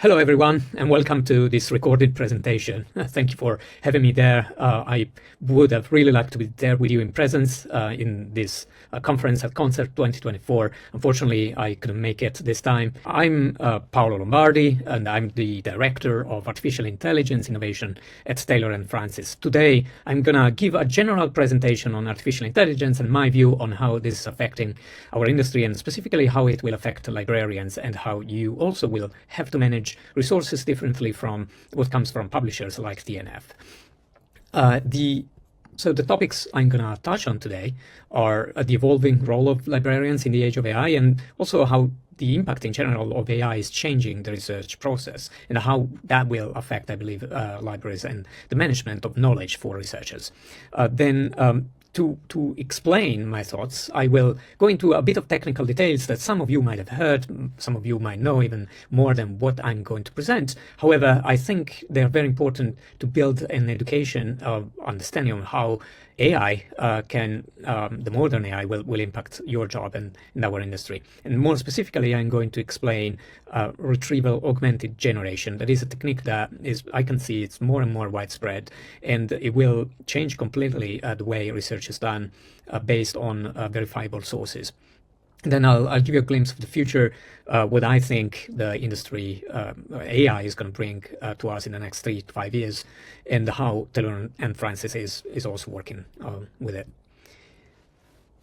Hello everyone, and welcome to this recorded presentation. Thank you for having me there. I would have really liked to be there with you in presence in this conference at Concert 2024. Unfortunately, I couldn't make it this time. I'm Paolo Lombardi, and I'm the Director of Artificial Intelligence Innovation at Taylor & Francis. Today, I'm gonna give a general presentation on artificial intelligence and my view on how this is affecting our industry, and specifically how it will affect librarians and how you also will have to manage resources differently from what comes from publishers like TNF. So the topics I'm going to touch on today are the evolving role of librarians in the age of AI, and also how the impact in general of AI is changing the research process, and how that will affect, I believe, libraries and the management of knowledge for researchers. To explain my thoughts, I will go into a bit of technical details that some of you might have heard, some of you might know even more than what I'm going to present. However, I think they're very important to build an education of understanding of how AI the modern AI will impact your job and our industry. And more specifically, I'm going to explain retrieval augmented generation. That is a technique that I can see it's more and more widespread, and it will change completely the way research is done based on verifiable sources. And then I'll give you a glimpse of the future, what I think the industry AI is going to bring to us in the next 3 to 5 years, and how Taylor and Francis is also working with it.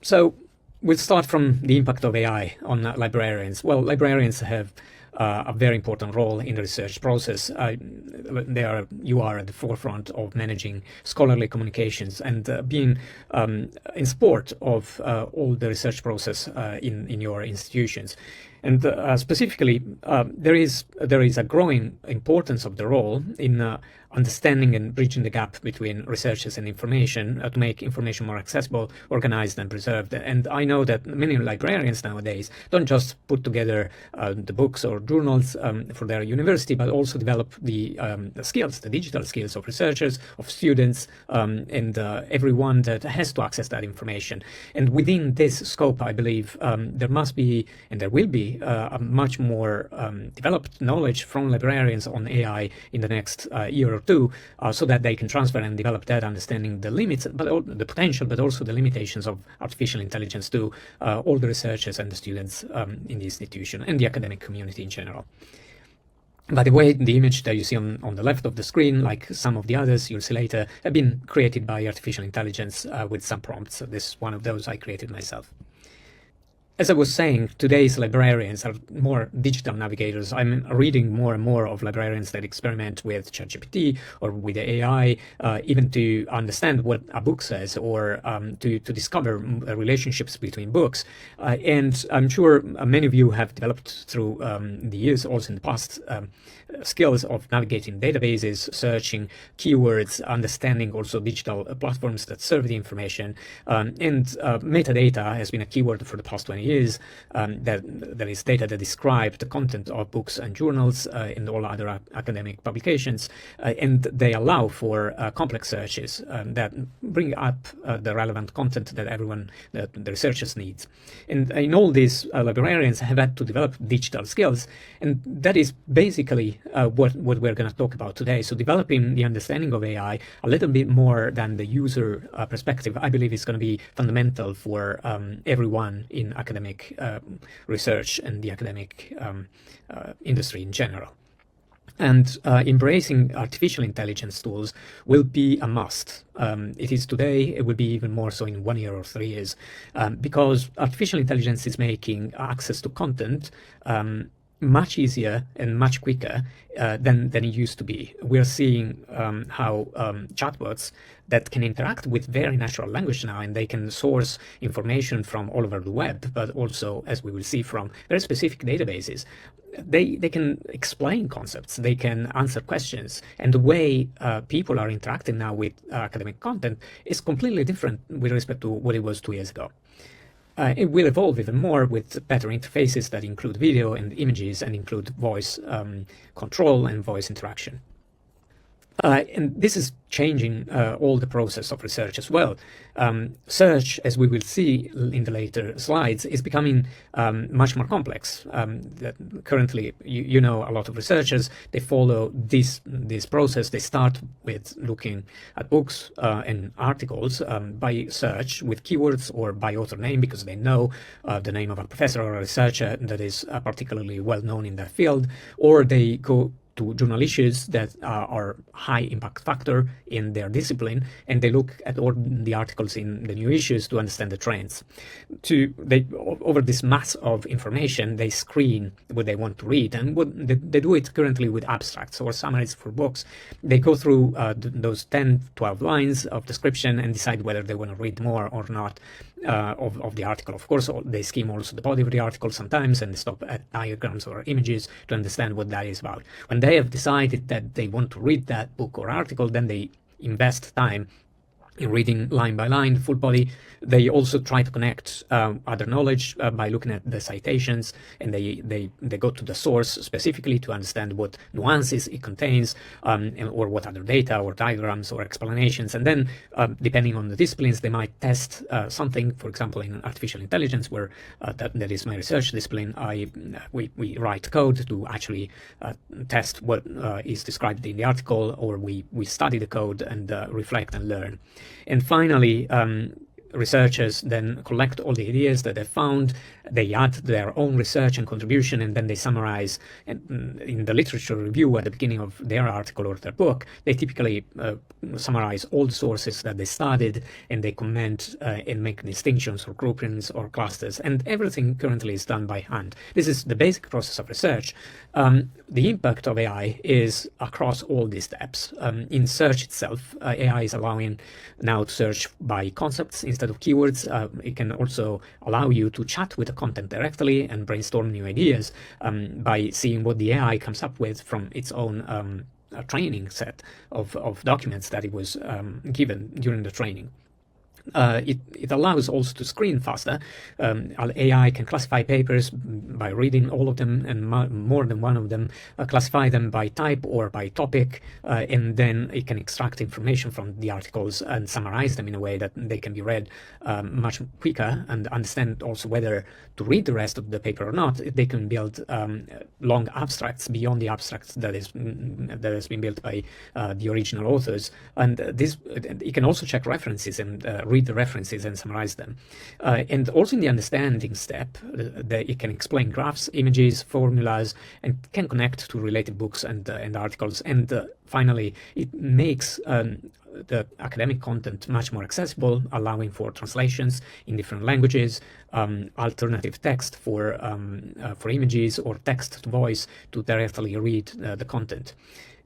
So we'll start from the impact of AI on librarians. Well, librarians have a very important role in the research process. You are at the forefront of managing scholarly communications and being in support of all the research process in your institutions. And specifically, there is a growing importance of the role in understanding and bridging the gap between researchers and information to make information more accessible, organized, and preserved. And I know that many librarians nowadays don't just put together the books or journals for their university, but also develop the skills, the digital skills of researchers, of students, and everyone that has to access that information. And within this scope, I believe there must be, and there will be, a much more developed knowledge from librarians on AI in the next year or two, so that they can transfer and develop that understanding, the limits, but the potential, but also the limitations of artificial intelligence to all the researchers and the students in the institution and the academic community in general. By the way, the image that you see on the left of the screen, like some of the others you'll see later, have been created by artificial intelligence with some prompts. This is one of those I created myself. As I was saying, today's librarians are more digital navigators. I'm reading more and more of librarians that experiment with ChatGPT or with AI, even to understand what a book says, or to discover relationships between books. And I'm sure many of you have developed through the years, also in the past, skills of navigating databases, searching keywords, understanding also digital platforms that serve the information. And metadata has been a keyword for the past 20 years. That is data that describe the content of books and journals and all other academic publications, and they allow for complex searches that bring up the relevant content that the researchers need. And in all these, librarians have had to develop digital skills, and that is basically what we're going to talk about today. So developing the understanding of AI a little bit more than the user perspective, I believe is going to be fundamental for everyone in academic research and the academic industry in general. And embracing artificial intelligence tools will be a must. It is today, it will be even more so in 1 year or 3 years, because artificial intelligence is making access to content much easier and much quicker than it used to be. We're seeing how chatbots that can interact with very natural language now, and they can source information from all over the web, but also, as we will see, from very specific databases. They can explain concepts, they can answer questions, and the way people are interacting now with academic content is completely different with respect to what it was 2 years ago. It will evolve even more with better interfaces that include video and images and include voice control and voice interaction. And this is changing all the process of research as well. Search, as we will see in the later slides, is becoming much more complex. Currently, you know, a lot of researchers, they follow this process. They start with looking at books and articles by search with keywords or by author name, because they know the name of a professor or a researcher that is particularly well known in their field, or they go to journal issues that are high impact factor in their discipline, and they look at all the articles in the new issues to understand the trends. Over this mass of information, they screen what they want to read, and they do it currently with abstracts or summaries for books. They go through those 10, 12 lines of description and decide whether they want to read more or not of the article. Of course, they skim also the body of the article sometimes, and they stop at diagrams or images to understand what that is about. When they have decided that they want to read that book or article, then they invest time in reading line by line, full body. They also try to connect other knowledge by looking at the citations, and they go to the source specifically to understand what nuances it contains, or what other data or diagrams or explanations. And then, depending on the disciplines, they might test something. For example, in artificial intelligence, where that is my research discipline, we write code to actually test what is described in the article, or we study the code and reflect and learn. And finally, researchers then collect all the ideas that they found, they add their own research and contribution, and then they summarize. And in the literature review at the beginning of their article or their book, they typically summarize all the sources that they studied, and they comment and make distinctions or groupings or clusters. And everything currently is done by hand. This is the basic process of research. The impact of AI is across all these steps. In search itself, AI is allowing now to search by concepts instead of keywords. It can also allow you to chat with the content directly and brainstorm new ideas by seeing what the AI comes up with from its own training set of documents that it was given during the training. It allows also to screen faster. AI can classify papers by reading all of them and more than one of them, classify them by type or by topic, and then it can extract information from the articles and summarize them in a way that they can be read much quicker, and understand also whether to read the rest of the paper or not. They can build long abstracts beyond the abstracts that has been built by the original authors, and it can also check references and read the references and summarize them. And also in the understanding step, it can explain graphs, images, formulas, and can connect to related books and articles. And finally, it makes the academic content much more accessible, allowing for translations in different languages, alternative text for images, or text to voice to directly read the content.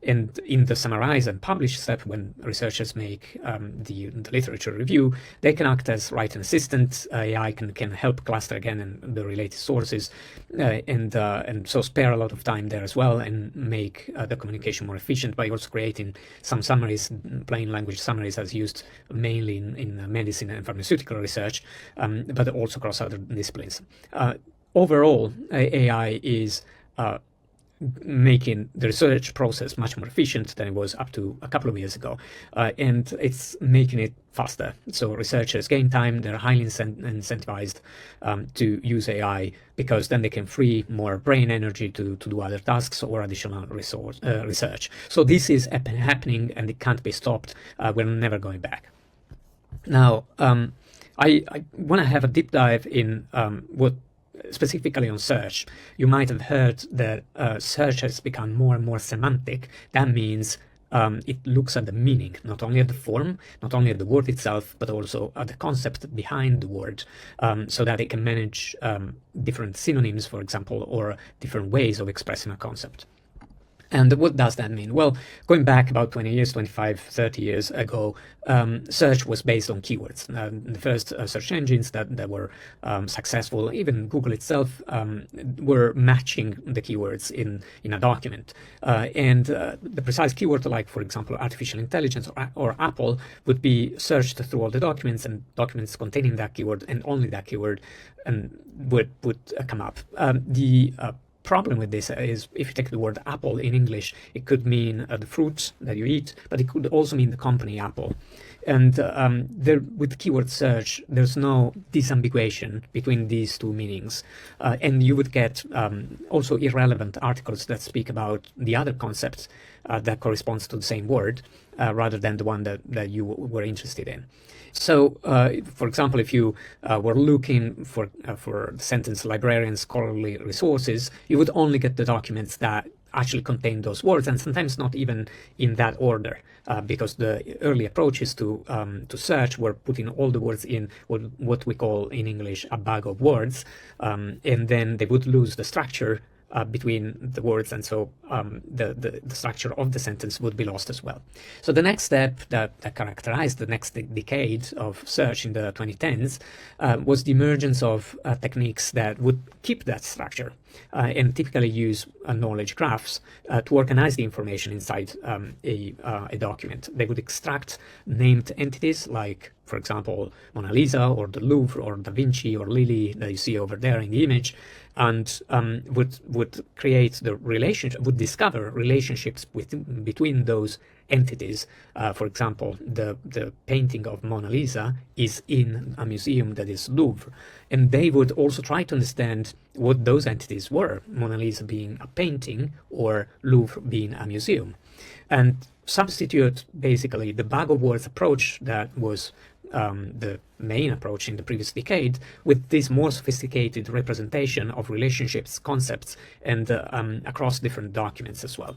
And in the summarize and publish step, when researchers make the literature review, they can act as writing assistant. AI can help cluster again and the related sources, and so spare a lot of time there as well, and make the communication more efficient by also creating some summaries, plain language summaries, as used mainly in medicine and pharmaceutical research, but also across other disciplines. Overall, AI is making the research process much more efficient than it was up to a couple of years ago, and it's making it faster. So researchers gain time. They're highly incentivized to use AI, because then they can free more brain energy to do other tasks or additional research. So this is happening, and it can't be stopped. We're never going back. Now, I want to have a deep dive in what specifically on search. You might have heard that search has become more and more semantic. That means it looks at the meaning, not only at the form, not only at the word itself, but also at the concept behind the word, so that it can manage different synonyms, for example, or different ways of expressing a concept. And what does that mean? Well, going back about 20 years, 25, 30 years ago, search was based on keywords. The first search engines that were successful, even Google itself, were matching the keywords in a document. And the precise keyword, like, for example, artificial intelligence or Apple, would be searched through all the documents, and documents containing that keyword and only that keyword would come up. The problem with this is if you take the word apple in English, it could mean the fruit that you eat, but it could also mean the company Apple. And with keyword search, there's no disambiguation between these two meanings. And you would get also irrelevant articles that speak about the other concepts that corresponds to the same word rather than the one that you were interested in. So, for example, if you were looking for the sentence librarian scholarly resources, you would only get the documents that actually contain those words, and sometimes not even in that order, because the early approaches to search were putting all the words in what we call in English a bag of words, and then they would lose the structure between the words, and so the structure of the sentence would be lost as well. So the next step that characterized the next decade of search in the 2010s was the emergence of techniques that would keep that structure and typically use knowledge graphs to organize the information inside a document. They would extract named entities like, for example, Mona Lisa or the Louvre or Da Vinci or Lily that you see over there in the image, and would create the relationship, would discover relationships between those entities. For example, the painting of Mona Lisa is in a museum that is Louvre, and they would also try to understand what those entities were, Mona Lisa being a painting or Louvre being a museum, and substitute basically the bag of words approach that was the main approach in the previous decade with this more sophisticated representation of relationships, concepts, and across different documents as well.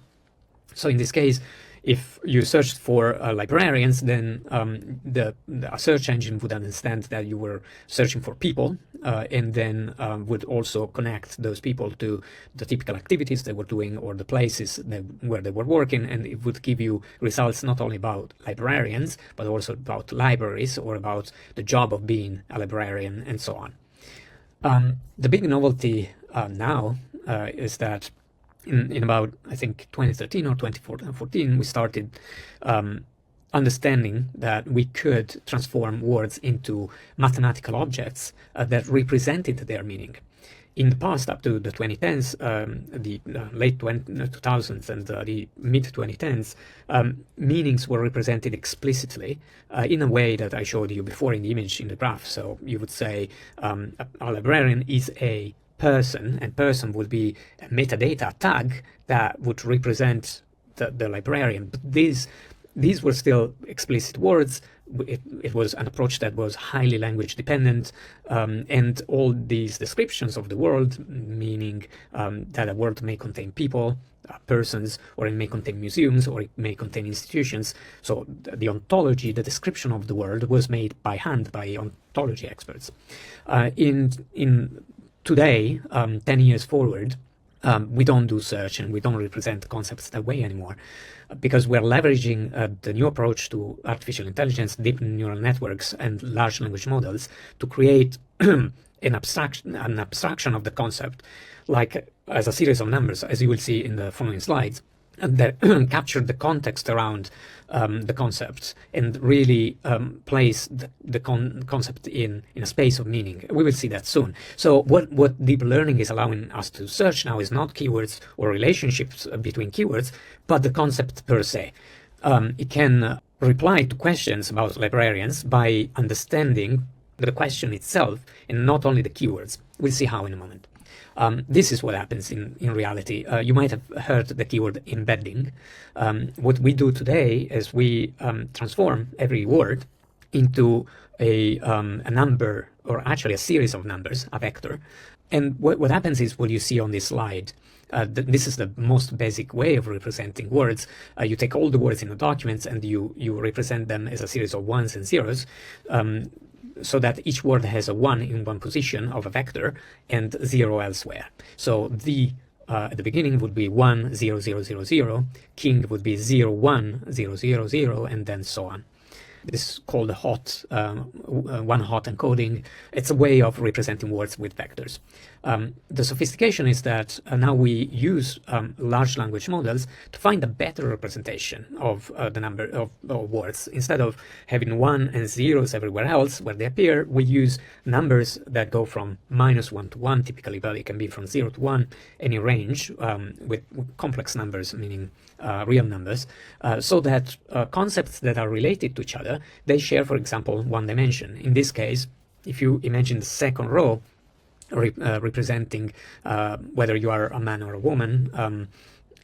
So in this case, if you searched for librarians, then a search engine would understand that you were searching for people, and then would also connect those people to the typical activities they were doing or the places where they were working, and it would give you results not only about librarians, but also about libraries or about the job of being a librarian and so on. The big novelty now is that in about, I think, 2013 or 2014, we started understanding that we could transform words into mathematical objects that represented their meaning. In the past, up to the 2010s, the late 2000s and the mid-2010s, meanings were represented explicitly in a way that I showed you before in the image in the graph. So you would say a librarian is a person, and person would be a metadata tag that would represent the librarian. But these were still explicit words. It was an approach that was highly language dependent, and all these descriptions of the world, meaning that a word may contain people, persons, or it may contain museums, or it may contain institutions. So the ontology, the description of the world, was made by hand by ontology experts. Today, 10 years forward, we don't do search and we don't represent concepts that way anymore, because we're leveraging the new approach to artificial intelligence, deep neural networks, and large language models to create an abstraction of the concept, like as a series of numbers, as you will see in the following slides, that capture the context around the concepts and really place the concept in a space of meaning. We will see that soon. So what deep learning is allowing us to search now is not keywords or relationships between keywords, but the concept per se. It can reply to questions about librarians by understanding the question itself and not only the keywords. We'll see how in a moment. This is what happens in reality. You might have heard the keyword embedding. What we do today is we transform every word into a number, or actually a series of numbers, a vector. And what happens is what you see on this slide. This is the most basic way of representing words. You take all the words in the documents and you represent them as a series of ones and zeros, so that each word has a 1 in one position of a vector and 0 elsewhere. So at the beginning would be 1, 0, 0, 0, 0. King would be 0, 1, 0, 0, 0, and then so on. This is called a one-hot encoding. It's a way of representing words with vectors. The sophistication is that now we use large language models to find a better representation of the number of words. Instead of having 1 and zeros everywhere else where they appear, we use numbers that go from -1 to 1 typically, but it can be from 0 to 1, any range with complex numbers, meaning real numbers, so that concepts that are related to each other, they share, for example, one dimension. In this case, if you imagine the second row representing whether you are a man or a woman,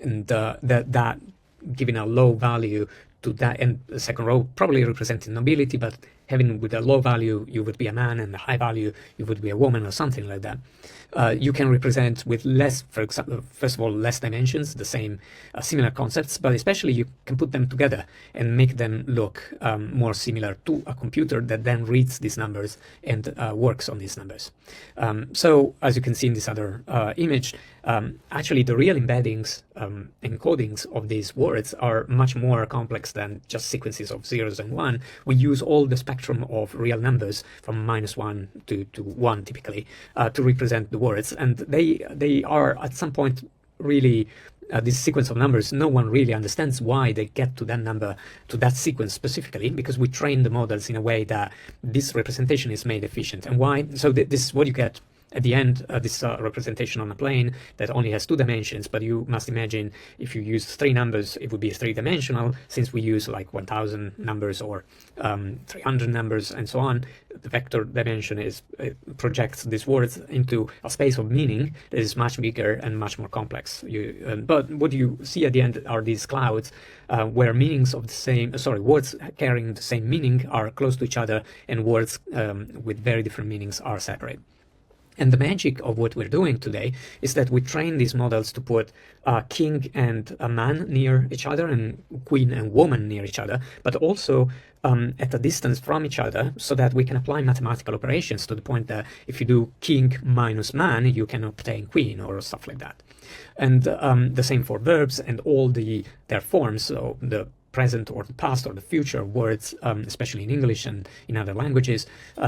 and that giving a low value to that, and the second row probably representing nobility, but having with a low value you would be a man and a high value you would be a woman or something like that. You can represent with less, for example, first of all, less dimensions, the same similar concepts, but especially you can put them together and make them look more similar to a computer that then reads these numbers and works on these numbers. So as you can see in this other image, actually the real embeddings, encodings of these words are much more complex than just sequences of zeros and 1. We use all the spectrum of real numbers from -1 to 1 typically to represent the words, and they are at some point really this sequence of numbers, no one really understands why they get to that number, to that sequence specifically, because we train the models in a way that this representation is made efficient. And why? So this is what you get at the end, this representation on a plane that only has 2 dimensions, but you must imagine if you use 3 numbers, it would be 3-dimensional. Since we use like 1000 numbers or 300 numbers and so on, the vector dimension projects these words into a space of meaning that is much bigger and much more complex. But what you see at the end are these clouds where meanings of the same, words carrying the same meaning are close to each other, and words with very different meanings are separate. And the magic of what we're doing today is that we train these models to put a king and a man near each other and queen and woman near each other, but also at a distance from each other, so that we can apply mathematical operations to the point that if you do king minus man, you can obtain queen or stuff like that. And the same for verbs and all their forms, so the present or the past or the future words, especially in English and in other languages,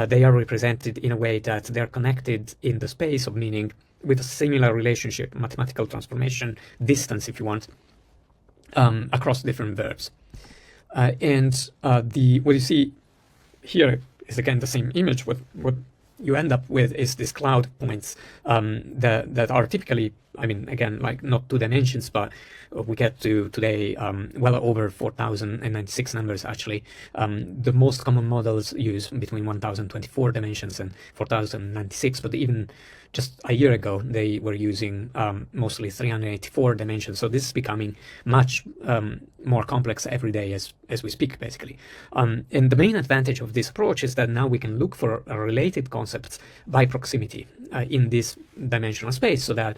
they are represented in a way that they're connected in the space of meaning with a similar relationship, mathematical transformation, distance if you want, across different verbs. And what you see here is again the same image. What you end up with is these cloud points that are typically, I mean, again, like not 2 dimensions, but we get to today well over 4096 numbers actually. The most common models use between 1024 dimensions and 4096, but even just a year ago they were using mostly 384 dimensions. So this is becoming much more complex every day as we speak, basically. And the main advantage of this approach is that now we can look for related concepts by proximity in this dimensional space, so that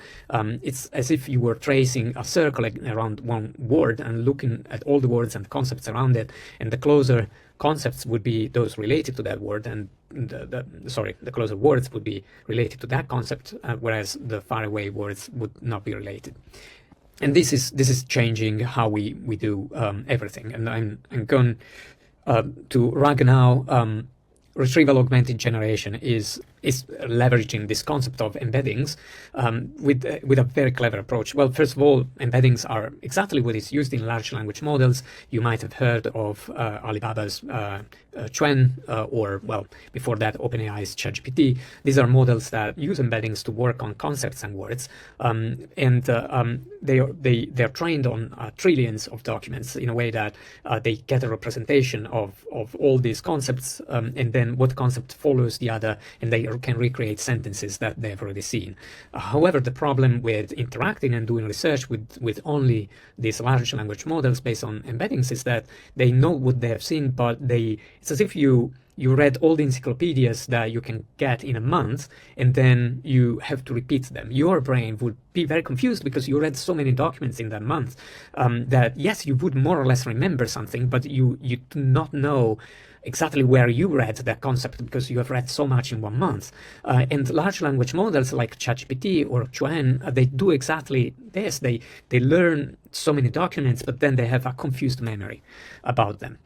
it's as if you were tracing a circle around one word and looking at all the words and the concepts around it, and the closer concepts would be those related to that word, and the closer words would be related to that concept, whereas the faraway words would not be related. And this is changing how we do everything. And I'm going to RAG now. Retrieval augmented generation is leveraging this concept of embeddings with a very clever approach. Well, first of all, embeddings are exactly what is used in large language models. You might have heard of Alibaba's Chuan, or, well, before that, OpenAI's ChatGPT. These are models that use embeddings to work on concepts and words, they're trained on trillions of documents in a way that they get a representation of all these concepts, and then what concept follows the other, and they can recreate sentences that they've already seen. However, the problem with interacting and doing research with only these large language models based on embeddings is that they know what they have seen, but it's as if you read all the encyclopedias that you can get in a month, and then you have to repeat them. Your brain would be very confused because you read so many documents in that month that, yes, you would more or less remember something, but you do not know exactly where you read that concept because you have read so much in 1 month. And large language models like ChatGPT or Chuan, they do exactly this. They learn so many documents, but then they have a confused memory about them.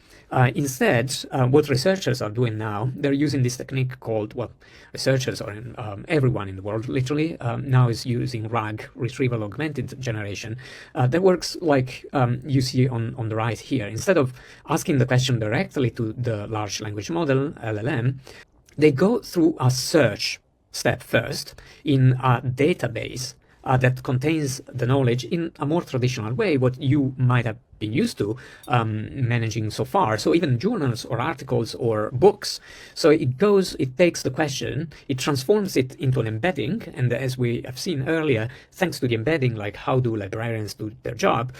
Instead, what researchers are doing now, they're using this technique called, well, researchers or everyone in the world literally now is using RAG, Retrieval Augmented Generation, that works like you see on the right here. Instead of asking the question directly to the large language model, LLM, they go through a search step first in a database that contains the knowledge in a more traditional way, what you might have been used to managing so far. So even journals or articles or books. So it takes the question, it transforms it into an embedding. And as we have seen earlier, thanks to the embedding, like how do librarians do their job,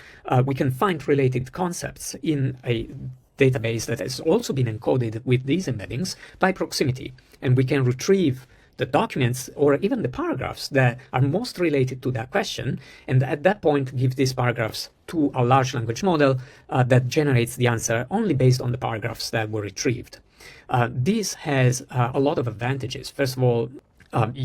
we can find related concepts in a database that has also been encoded with these embeddings by proximity. And we can retrieve the documents or even the paragraphs that are most related to that question, and at that point give these paragraphs to a large language model that generates the answer only based on the paragraphs that were retrieved. This has a lot of advantages. First of all,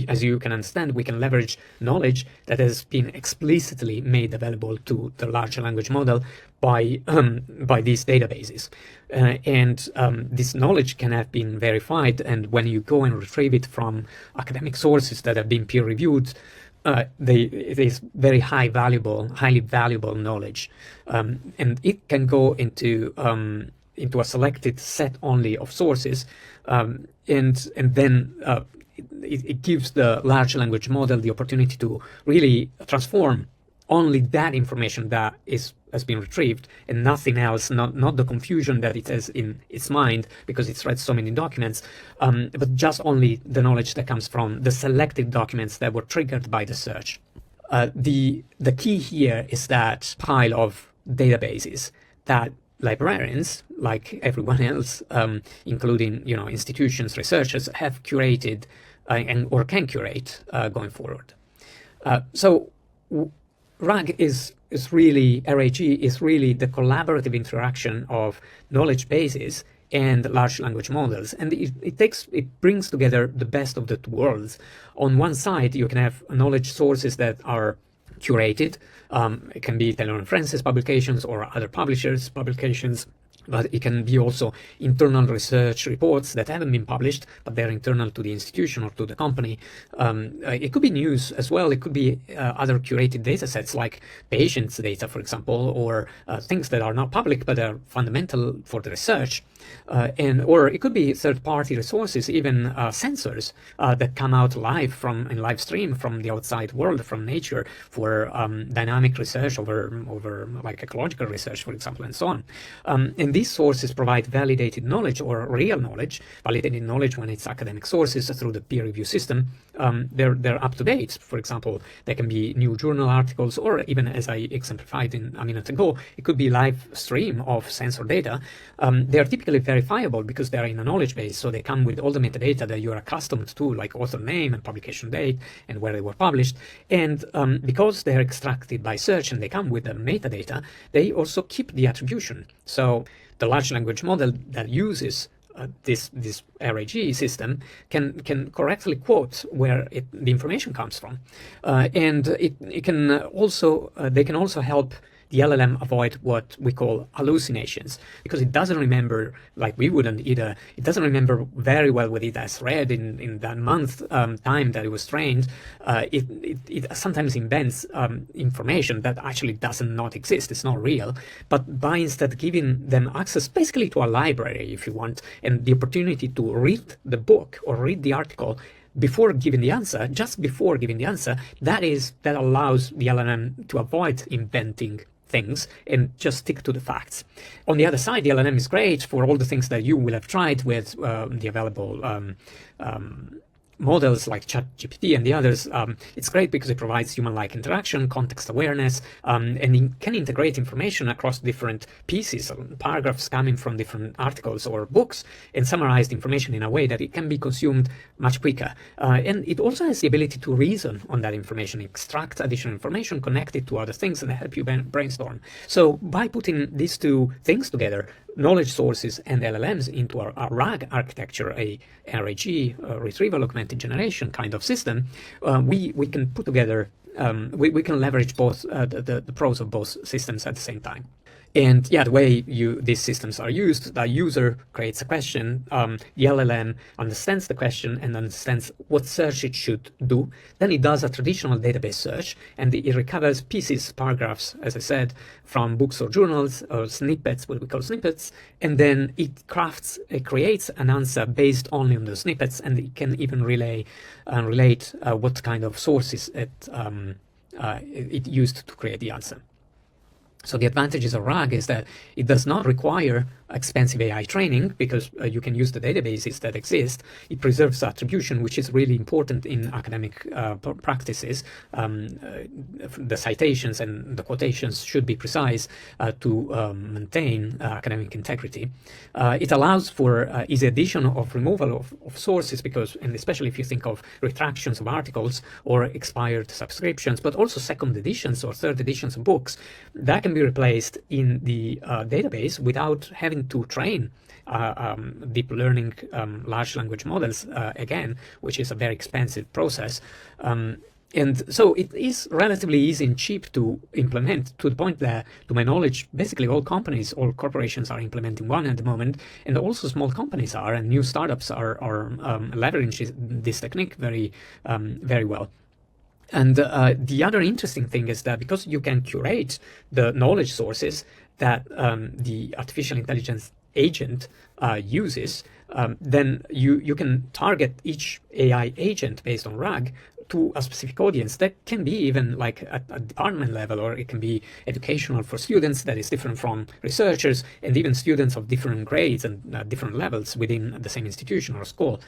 as you can understand, we can leverage knowledge that has been explicitly made available to the large language model by these databases. And this knowledge can have been verified, and when you go and retrieve it from academic sources that have been peer-reviewed, it is very highly valuable knowledge. And it can go into a selected set only of sources, and then it gives the large language model the opportunity to really transform only that information that has been retrieved and nothing else, not the confusion that it has in its mind because it's read so many documents, but just only the knowledge that comes from the selected documents that were triggered by the search. The key here is that pile of databases that librarians, like everyone else, including institutions, researchers, have curated or can curate going forward. So RAG is really the collaborative interaction of knowledge bases and large language models, and it brings together the best of the two worlds. On one side, you can have knowledge sources that are curated. It can be Taylor and Francis publications or other publishers' publications, but it can be also internal research reports that haven't been published, but they're internal to the institution or to the company. It could be news as well. It could be other curated data sets like patients' data, for example, or things that are not public but are fundamental for the research. Or it could be third-party resources, even sensors that come out in live stream from the outside world, from nature, for dynamic research over like ecological research, for example, and so on. And these sources provide validated knowledge or real knowledge, validated knowledge when it's academic sources through the peer review system. They're up to date. For example, they can be new journal articles, or even as I exemplified a minute ago, it could be live stream of sensor data. They are typically verifiable because they are in a knowledge base, so they come with all the metadata that you're accustomed to, like author name and publication date and where they were published. And because they're extracted by search and they come with the metadata, they also keep the attribution. So the large language model that uses this RAG system can correctly quote where the information comes from, and it can also they can also help the LLM avoid what we call hallucinations, because it doesn't remember, like we wouldn't either. It doesn't remember very well what it has read in that month time that it was trained. It sometimes invents information that actually does not exist. It's not real. But by instead giving them access basically to a library, if you want, and the opportunity to read the book or read the article before giving the answer, just before giving the answer, that allows the LLM to avoid inventing things and just stick to the facts. On the other side, the LLM is great for all the things that you will have tried with the available models like ChatGPT and the others. It's great because it provides human-like interaction, context awareness, and it can integrate information across different pieces, paragraphs coming from different articles or books, and summarize the information in a way that it can be consumed much quicker. And it also has the ability to reason on that information, extract additional information, connect it to other things, and help you brainstorm. So by putting these two things together, knowledge sources and LLMs into a RAG architecture, a RAG, retrieval augmented generation kind of system, we can put together we can leverage both the pros of both systems at the same time. And yeah, the way these systems are used, the user creates a question, the LLM understands the question and understands what search it should do. Then it does a traditional database search, and it recovers pieces, paragraphs, as I said, from books or journals or snippets, what we call snippets, and then it creates an answer based only on those snippets, and it can even relate what kind of sources it used to create the answer. So the advantages of RAG is that it does not require expensive AI training because you can use the databases that exist. It preserves attribution, which is really important in academic practices. The citations and the quotations should be precise to maintain academic integrity. It allows for easy addition of removal of sources because, and especially if you think of retractions of articles or expired subscriptions, but also second editions or third editions of books, that can be replaced in the database without having to train deep learning large language models again, which is a very expensive process. And so it is relatively easy and cheap to implement, to the point that, to my knowledge, basically all corporations are implementing one at the moment, and also small companies are, and new startups are leveraging this technique very well. And the other interesting thing is that because you can curate the knowledge sources that the artificial intelligence agent uses, then you can target each AI agent based on RAG to a specific audience that can be even like at a department level, or it can be educational for students that is different from researchers, and even students of different grades and different levels within the same institution or school.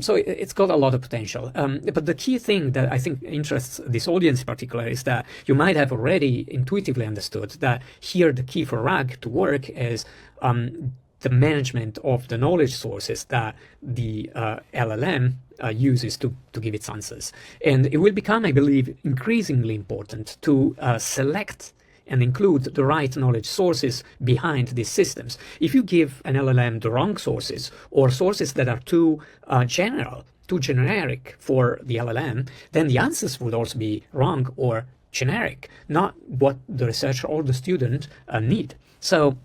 So it's got a lot of potential. But the key thing that I think interests this audience in particular is that you might have already intuitively understood that here the key for RAG to work is the management of the knowledge sources that the LLM uses to give its answers. And it will become, I believe, increasingly important to select and include the right knowledge sources behind these systems. If you give an LLM the wrong sources, or sources that are too general, too generic for the LLM, then the answers would also be wrong or generic, not what the researcher or the student need. So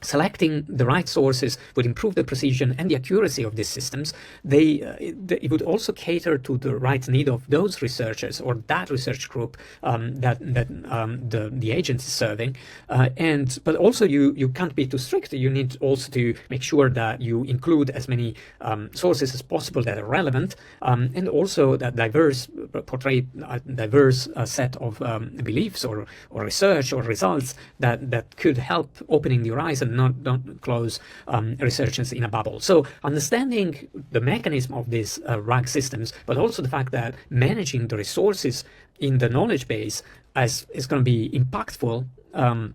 selecting the right sources would improve the precision and the accuracy of these systems. It would also cater to the right need of those researchers or that research group that the agent is serving. But also you can't be too strict. You need also to make sure that you include as many sources as possible that are relevant, and also that portray a diverse set of beliefs or research or results that could help opening the horizon, not close researchers in a bubble. So understanding the mechanism of these RAG systems, but also the fact that managing the resources in the knowledge base is going to be impactful, and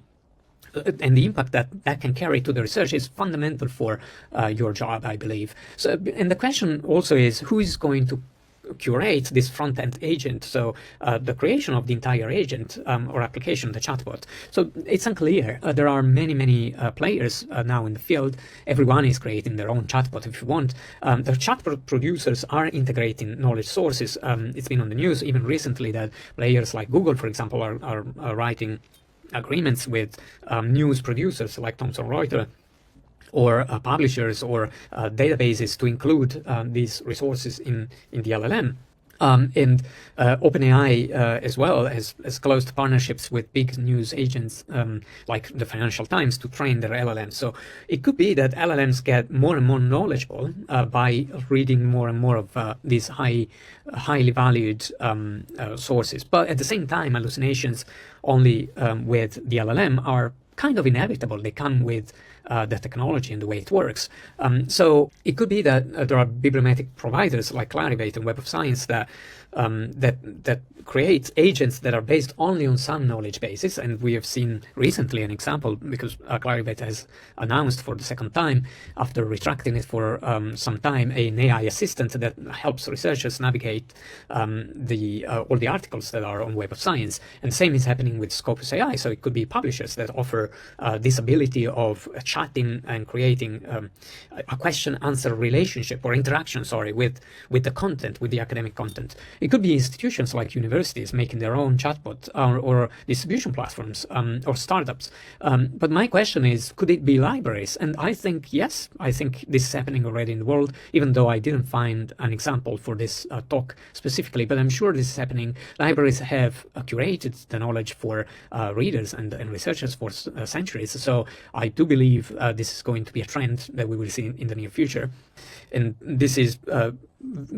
the impact that can carry to the research is fundamental for your job, I believe. So, and the question also is, who is going to curate this front-end agent, so the creation of the entire agent or application, the chatbot. So it's unclear. There are many players now in the field. Everyone is creating their own chatbot if you want. The chatbot producers are integrating knowledge sources. It's been on the news even recently that players like Google, for example, are writing agreements with news producers like Thomson Reuters, or publishers or databases to include these resources in the LLM. And OpenAI as well has closed partnerships with big news agents like the Financial Times to train their LLMs. So it could be that LLMs get more and more knowledgeable by reading more and more of these highly valued sources. But at the same time, hallucinations only with the LLM are kind of inevitable. They come with the technology and the way it works. So it could be that there are bibliometric providers like Clarivate and Web of Science that create agents that are based only on some knowledge bases. And we have seen recently an example because Clarivate has announced for the second time, after retracting it for some time, an AI assistant that helps researchers navigate all the articles that are on Web of Science. And the same is happening with Scopus AI. So it could be publishers that offer this ability of chatting and creating a question-answer relationship or interaction, with the content, with the academic content. It could be institutions like universities making their own chatbot or distribution platforms or startups. But my question is, could it be libraries? And I think, yes, I think this is happening already in the world, even though I didn't find an example for this talk specifically, but I'm sure this is happening. Libraries have curated the knowledge for readers and researchers for centuries. So I do believe this is going to be a trend that we will see in the near future. And this is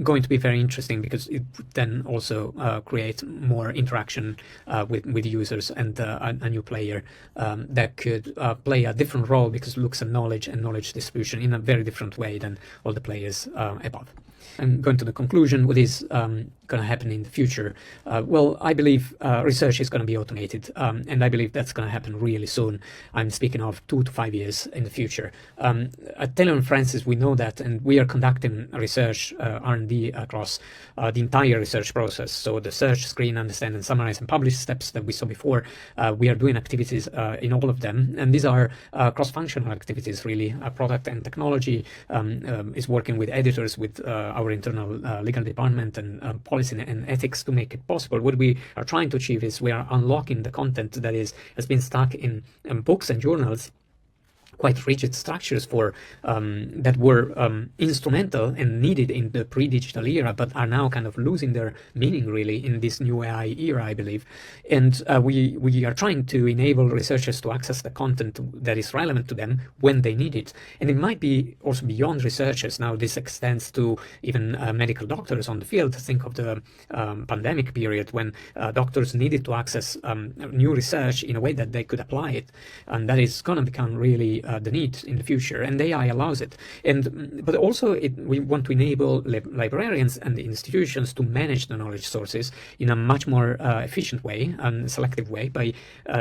going to be very interesting because it would then also create more interaction with users and a new player that could play a different role because it looks at knowledge and knowledge distribution in a very different way than all the players above. I'm going to the conclusion. What is going to happen in the future? Well, I believe research is going to be automated, and I believe that's going to happen really soon. I'm speaking of 2 to 5 years in the future. At Taylor and Francis, we know that, and we are conducting research R&D across the entire research process. So the search, screen, understand, and summarize and publish steps that we saw before, we are doing activities in all of them, and these are cross-functional activities, really. Product and technology is working with editors, with our internal legal department and policy and ethics to make it possible. What we are trying to achieve is we are unlocking the content that has been stuck in books and journals, quite rigid structures for that were instrumental and needed in the pre-digital era, but are now kind of losing their meaning really in this new AI era, I believe. And we are trying to enable researchers to access the content that is relevant to them when they need it. And it might be also beyond researchers. Now this extends to even medical doctors on the field. Think of the pandemic period when doctors needed to access new research in a way that they could apply it. And that is going to become really the need in the future, and AI allows it. But also we want to enable librarians and the institutions to manage the knowledge sources in a much more efficient way and selective way by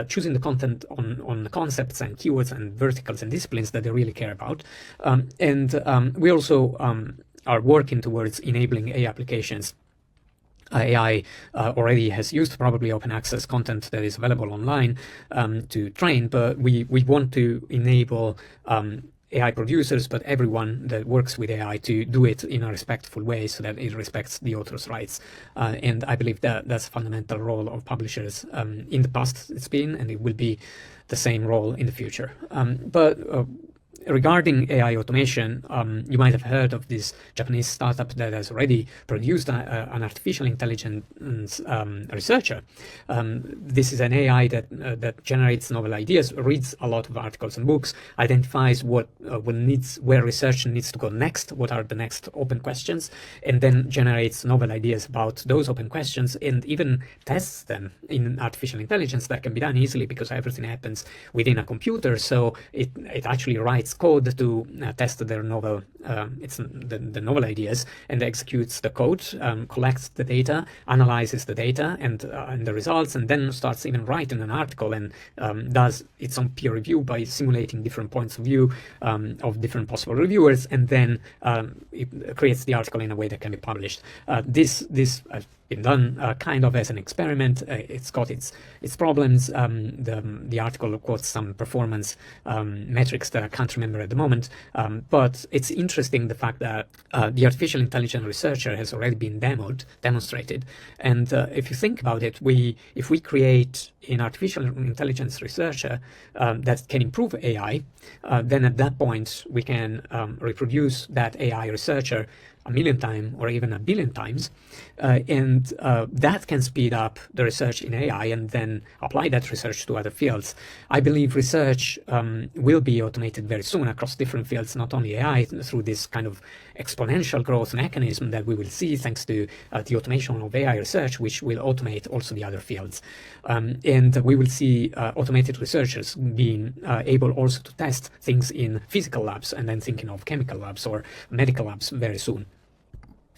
choosing the content on concepts and keywords and verticals and disciplines that they really care about. We also are working towards enabling AI applications. AI already has used probably open access content that is available online to train, but we want to enable AI producers, but everyone that works with AI to do it in a respectful way so that it respects the author's rights. And I believe that that's a fundamental role of publishers. In the past it's been, and it will be the same role in the future. Regarding AI automation, you might have heard of this Japanese startup that has already produced an artificial intelligence researcher. This is an AI that generates novel ideas, reads a lot of articles and books, identifies where research needs to go next, what are the next open questions, and then generates novel ideas about those open questions and even tests them in artificial intelligence. That can be done easily because everything happens within a computer, so it actually writes code to test their novel the novel ideas and executes the code, collects the data, analyzes the data and the results, and then starts even writing an article and does its own peer review by simulating different points of view of different possible reviewers, and then it creates the article in a way that can be published. This has been done kind of as an experiment. It's got its problems. The article quotes some performance metrics that I can't remember at the moment, but it's interesting the fact that the artificial intelligence researcher has already been demonstrated. And if you think about it, if we create an artificial intelligence researcher that can improve AI, then at that point we can reproduce that AI researcher 1,000,000 times or even 1,000,000,000 times, and that can speed up the research in AI and then apply that research to other fields. I believe research will be automated very soon across different fields, not only AI, through this kind of exponential growth mechanism that we will see thanks to the automation of AI research, which will automate also the other fields. And we will see automated researchers being able also to test things in physical labs and then thinking of chemical labs or medical labs very soon.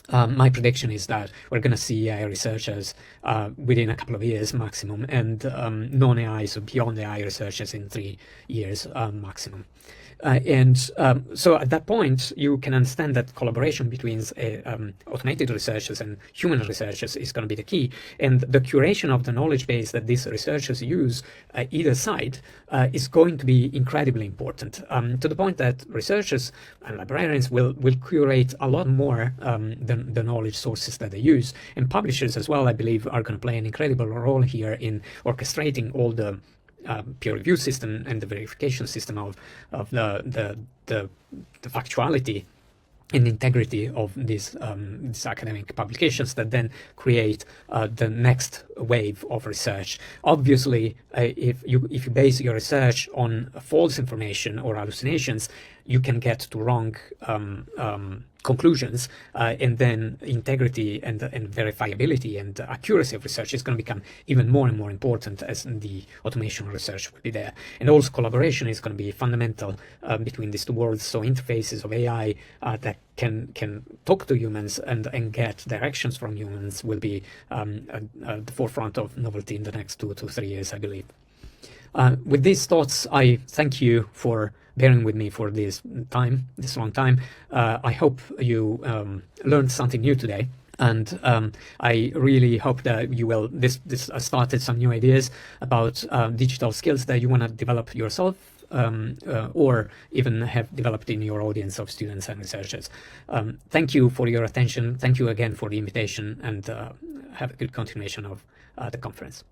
My prediction is that we're going to see AI researchers within a couple of years maximum, and non-AI, so beyond AI researchers in 3 years maximum. So at that point, you can understand that collaboration between automated researchers and human researchers is going to be the key. And the curation of the knowledge base that these researchers use, either side, is going to be incredibly important, to the point that researchers and librarians will curate a lot more the knowledge sources that they use. And publishers as well, I believe, are going to play an incredible role here in orchestrating all the peer review system and the verification system of the factuality and integrity of these academic publications that then create the next wave of research. Obviously, if you base your research on false information or hallucinations, you can get to wrong conclusions, and then integrity and verifiability and accuracy of research is going to become even more and more important as the automation research will be there. And also collaboration is going to be fundamental between these two worlds. So interfaces of AI that can talk to humans and get directions from humans will be at the forefront of novelty in the next 2 to 3 years, I believe. With these thoughts, I thank you for bearing with me for this long time. I hope you learned something new today, and I really hope that you will. This started some new ideas about digital skills that you want to develop yourself, or even have developed in your audience of students and researchers. Thank you for your attention. Thank you again for the invitation, and have a good continuation of the conference.